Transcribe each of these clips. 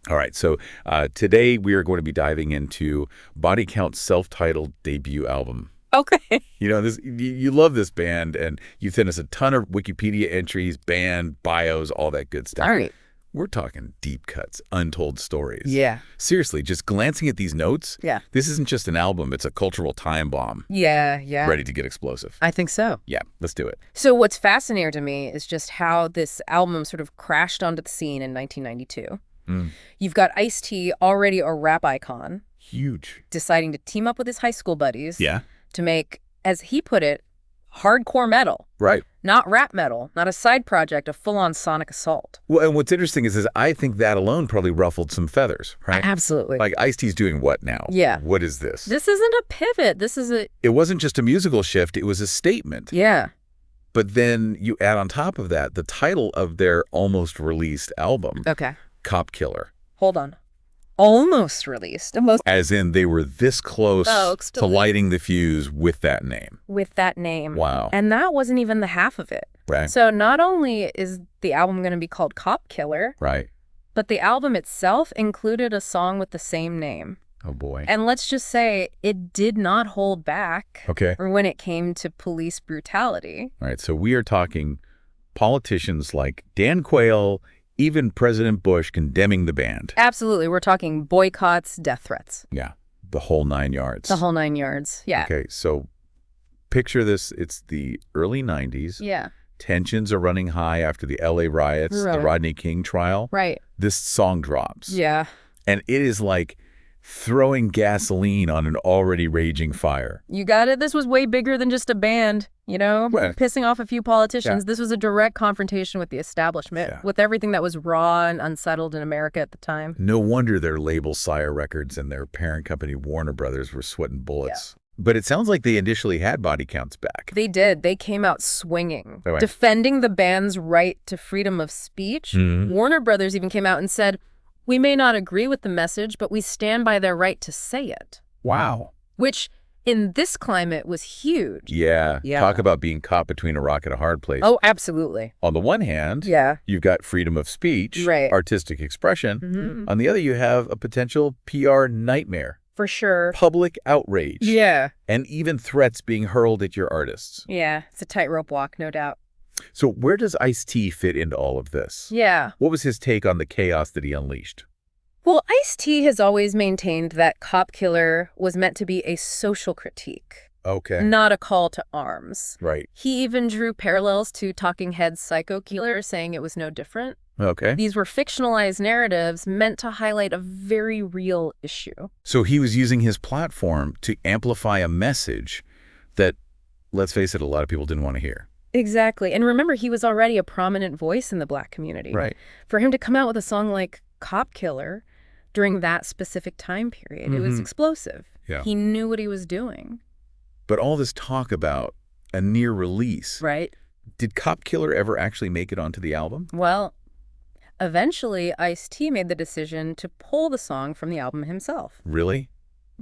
All right, so today we are going to be diving into Body Count's self-titled debut album. Okay. You know, you love this band, and you've sent us a ton of Wikipedia entries, band, bios, all that good stuff. All right. We're talking deep cuts, untold stories. Yeah. Seriously, just glancing at these notes, Yeah. this isn't just an album, it's a cultural time bomb. Yeah. Ready to get explosive. I think so. Yeah, let's do it. So what's fascinating to me is just how this album sort of crashed onto the scene in 1992. You've got Ice-T, already a rap icon. Huge. Deciding to team up with his high school buddies. Yeah. To make, as he put it, hardcore metal. Right. Not rap metal, not a side project, a full-on sonic assault. Well, and what's interesting is I think that alone probably ruffled some feathers, right? Absolutely. Like Ice-T's doing what now? Yeah. What is this? This isn't a pivot. This is a... It wasn't just a musical shift, it was a statement. Yeah. But then you add on top of that the title of their almost released album. Okay. Cop Killer. Hold on. Almost released. Almost. As in they were this close Folks, to lighting the fuse with that name. With that name. Wow. And that wasn't even the half of it. Right. So not only is the album going to be called Cop Killer, Right. but the album itself included a song with the same name. Oh, boy. And let's just say it did not hold back Okay. when it came to police brutality. All right. So we are talking politicians like Dan Quayle, even President Bush condemning the band. Absolutely. We're talking boycotts, death threats. Yeah. The whole 9 yards. The whole 9 yards. Yeah. Okay. So picture this. It's the early 90s. Yeah. Tensions are running high after the LA riots, Right. the Rodney King trial. Right. This song drops. Yeah. And it is like throwing gasoline on an already raging fire. You got it. This was way bigger than just a band, you know, Well, pissing off a few politicians. yeah. This was a direct confrontation with the establishment, Yeah. with everything that was raw and unsettled in America at the time. No wonder their label Sire Records and their parent company Warner Brothers were sweating bullets. But it sounds like they initially had Body Counts back. They did. They came out swinging, Right. defending the band's right to freedom of speech. Mhm. Warner Brothers even came out and said, "We may not agree with the message, but we stand by their right to say it." Wow. Which, in this climate, was huge. Yeah. Yeah. Talk about being caught between a rock and a hard place. Oh, absolutely. On the one hand, Yeah. you've got freedom of speech, Right. artistic expression. Mhm. On the other, you have a potential PR nightmare, For sure. public outrage, Yeah. and even threats being hurled at your artists. Yeah. It's a tightrope walk, no doubt. So where does Ice-T fit into all of this? Yeah. What was his take on the chaos that he unleashed? Well, Ice-T has always maintained that Cop Killer was meant to be a social critique, Okay. not a call to arms. Right. He even drew parallels to Talking Heads' Psycho Killer, saying it was no different. Okay. These were fictionalized narratives meant to highlight a very real issue. So he was using his platform to amplify a message that, let's face it, a lot of people didn't want to hear. Exactly. And remember, he was already a prominent voice in the Black community. Right. For him to come out with a song like Cop Killer during that specific time period, it was Mhm. explosive. Yeah. He knew what he was doing. But all this talk about a near release, Right. did Cop Killer ever actually make it onto the album? Well, eventually, Ice-T made the decision to pull the song from the album himself. Really?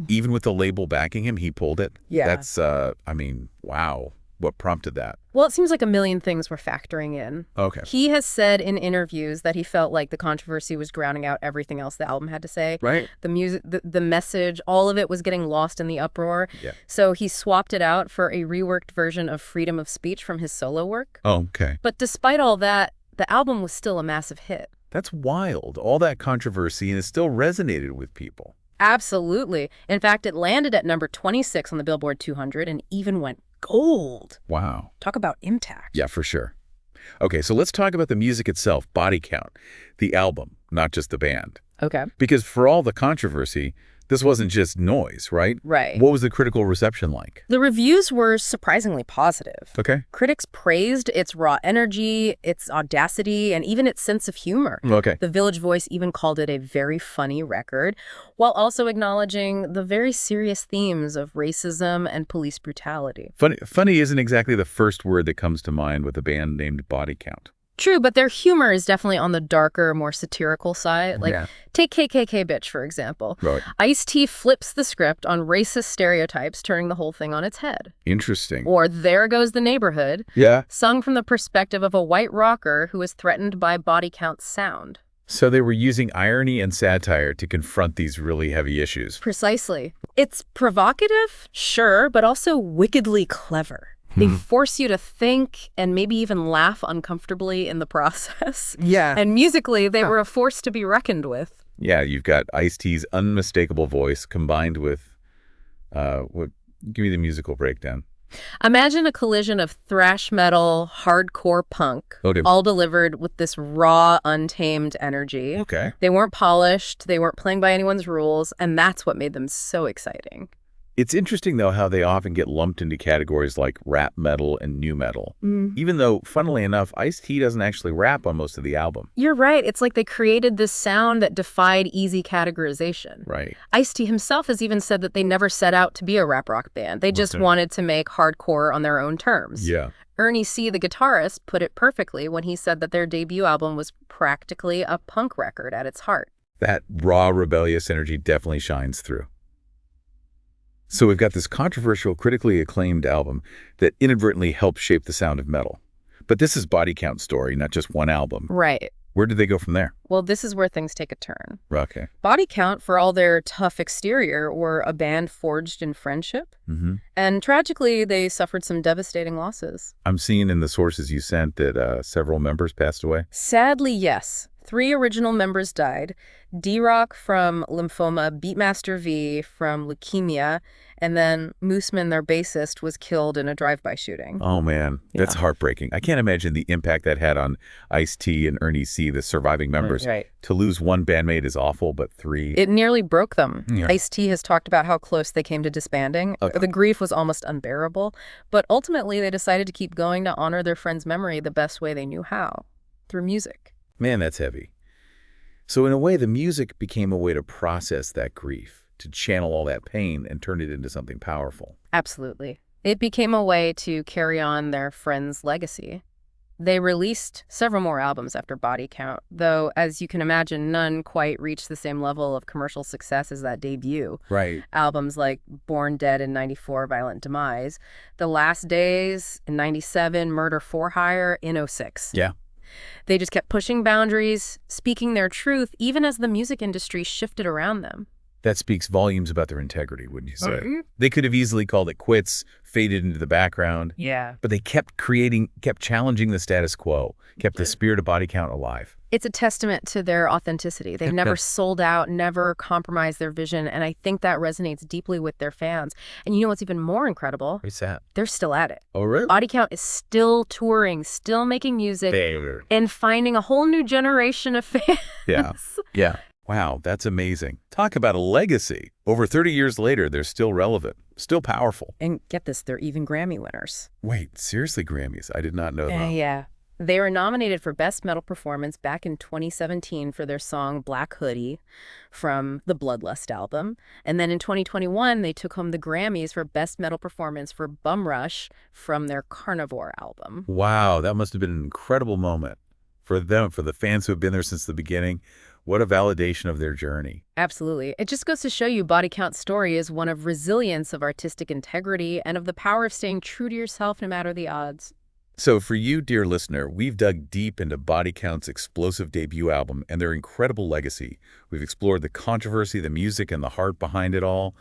Even with the label backing him, he pulled it? Yeah. That's, I mean, wow. What prompted that? Well, it seems like a million things were factoring in. Okay. He has said in interviews that he felt like the controversy was drowning out everything else the album had to say. Right. The music, the message, all of it was getting lost in the uproar. Yeah. So he swapped it out for a reworked version of Freedom of Speech from his solo work. Oh, okay. But despite all that, the album was still a massive hit. That's wild. All that controversy, and it still resonated with people. Absolutely. In fact, it landed at number 26 on the Billboard 200 and even went gold. Wow. Talk about impact. Yeah, for sure. Okay, so let's talk about the music itself, Body Count, the album, not just the band. Okay. Because for all the controversy, this wasn't just noise, right? Right. What was the critical reception like? The reviews were surprisingly positive. Okay. Critics praised its raw energy, its audacity, and even its sense of humor. Okay. The Village Voice even called it a very funny record, while also acknowledging the very serious themes of racism and police brutality. Funny isn't exactly the first word that comes to mind with a band named Body Count. True, but their humor is definitely on the darker, more satirical side. Like, Yeah. take KKK Bitch, for example. Right. Ice-T flips the script on racist stereotypes, turning the whole thing on its head. Interesting. Or There Goes the Neighborhood, Yeah. sung from the perspective of a white rocker who is threatened by Body Count's sound. So they were using irony and satire to confront these really heavy issues. Precisely. It's provocative, sure, but also wickedly clever. They force you to think and maybe even laugh uncomfortably in the process. Yeah. And musically, they were a force to be reckoned with. Yeah, you've got Ice-T's unmistakable voice combined with, give me the musical breakdown. Imagine a collision of thrash metal, hardcore punk, all delivered with this raw, untamed energy. Okay. They weren't polished, they weren't playing by anyone's rules, and that's what made them so exciting. It's interesting, though, how they often get lumped into categories like rap metal and nu metal, even though, funnily enough, Ice-T doesn't actually rap on most of the album. You're right. It's like they created this sound that defied easy categorization. Right. Ice-T himself has even said that they never set out to be a rap rock band. They just wanted to make hardcore on their own terms. Yeah. Ernie C., the guitarist, put it perfectly when he said that their debut album was practically a punk record at its heart. That raw, rebellious energy definitely shines through. So we've got this controversial, critically acclaimed album that inadvertently helped shape the sound of metal. But this is Body Count's story, not just one album. Right. Where did they go from there? Well, this is where things take a turn. Okay. Body Count, for all their tough exterior, were a band forged in friendship. And tragically, they suffered some devastating losses. I'm seeing in the sources you sent that several members passed away. Sadly, yes. 3 original members died. D-Rock from lymphoma, Beatmaster V from leukemia, and then Mooseman, their bassist, was killed in a drive-by shooting. Oh, man. That's heartbreaking. I can't imagine the impact that had on Ice-T and Ernie C., the surviving members. Right. To lose one bandmate is awful, but 3... It nearly broke them. Yeah. Ice-T has talked about how close they came to disbanding. Okay. The grief was almost unbearable, but ultimately they decided to keep going to honor their friend's memory the best way they knew how, through music. Man, that's heavy. So in a way, the music became a way to process that grief, to channel all that pain and turn it into something powerful. Absolutely. It became a way to carry on their friend's legacy. They released several more albums after Body Count, though, as you can imagine, none quite reached the same level of commercial success as that debut. Right. Albums like Born Dead in '94, Violent Demise, The Last Days in '97, Murder for Hire in '06. Yeah. They just kept pushing boundaries, speaking their truth, even as the music industry shifted around them. That speaks volumes about their integrity, wouldn't you say? They could have easily called it quits, faded into the background. Yeah. But they kept challenging the status quo, kept the spirit of Body Count alive. It's a testament to their authenticity. They've never sold out, never compromised their vision, and I think that resonates deeply with their fans. And you know what's even more incredible? What's that? They're still at it. Oh, really? Body Count is still touring, still making music, and finding a whole new generation of fans. Yeah. Wow, that's amazing. Talk about a legacy. Over 30 years later, they're still relevant, still powerful. And get this, they're even Grammy winners. Wait, seriously, Grammys? I did not know that. Yeah. They were nominated for Best Metal Performance back in 2017 for their song Black Hoodie from the Bloodlust album. And then in 2021, they took home the Grammys for Best Metal Performance for Bum Rush from their Carnivore album. Wow, that must have been an incredible moment for them, for the fans who have been there since the beginning. What a validation of their journey. Absolutely. It just goes to show you Body Count's story is one of resilience, of artistic integrity, and of the power of staying true to yourself no matter the odds. So for you, dear listener, we've dug deep into Body Count's explosive debut album and their incredible legacy. We've explored the controversy, the music, and the heart behind it all.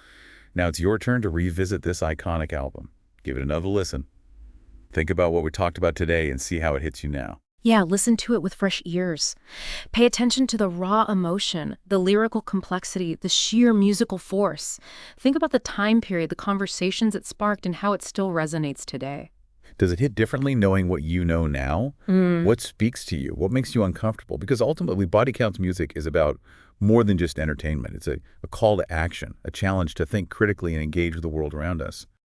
Now it's your turn to revisit this iconic album. Give it another listen. Think about what we talked about today and see how it hits you now. Yeah, listen to it with fresh ears. Pay attention to the raw emotion, the lyrical complexity, the sheer musical force. Think about the time period, the conversations it sparked, and how it still resonates today. Does it hit differently knowing what you know now? What speaks to you? What makes you uncomfortable? Because ultimately, Body Count's music is about more than just entertainment. It's a call to action, a challenge to think critically and engage with the world around us.